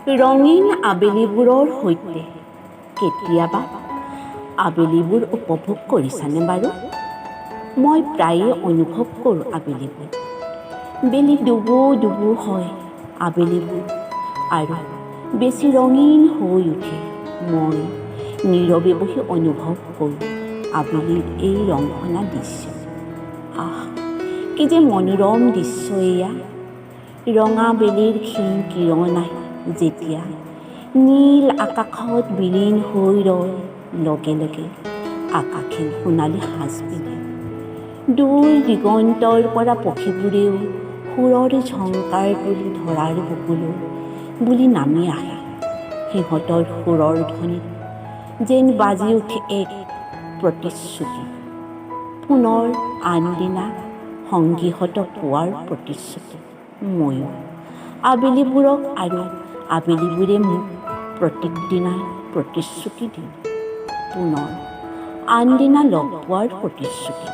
ৰঙীন আবেলিবোৰৰ সৈতে কেতিয়াবা আবেলিবোৰ উপভোগ কৰিছানে বাৰু? মই প্ৰায়ে অনুভৱ কৰোঁ আবেলিবোৰ। বেলি ডুবো ডুবো হয় আবেলিবোৰ আৰু বেছি ৰঙীন হৈ উঠে। মই নীৰৱে বহি অনুভৱ কৰোঁ আবেলিৰ এই ৰংসনা দৃশ্য। আহ, কি যে মনোৰম দৃশ্য এয়া। ৰঙা বেলিৰ ক্ষীণ কিৰণ আহি যেতিয়া নীল আকাশত বিলীন হৈ ৰয়, লগে লগে আকাশে সোণালী সাজ পিন্ধে। দূৰ দিগন্তৰ পৰা পক্ষীবোৰেও সুৰৰ ঝংকাৰ তুলি ধৰাৰ বুকুলৈ বুলি নামি আহে। সিহঁতৰ সুৰৰ ধ্বনিত যেন বাজি উঠে এক প্ৰতিশ্ৰুতি, পুনৰ আনদিনা সংগীহঁত পোৱাৰ প্ৰতিশ্ৰুতি। ময়ো আবেলিবোৰক আৰু আবেলিবোৰে মোক প্ৰত্যেক দিনাই প্ৰতিশ্ৰুতি দিওঁ, পুনৰ আনদিনা লগ পোৱাৰ প্ৰতিশ্ৰুতি।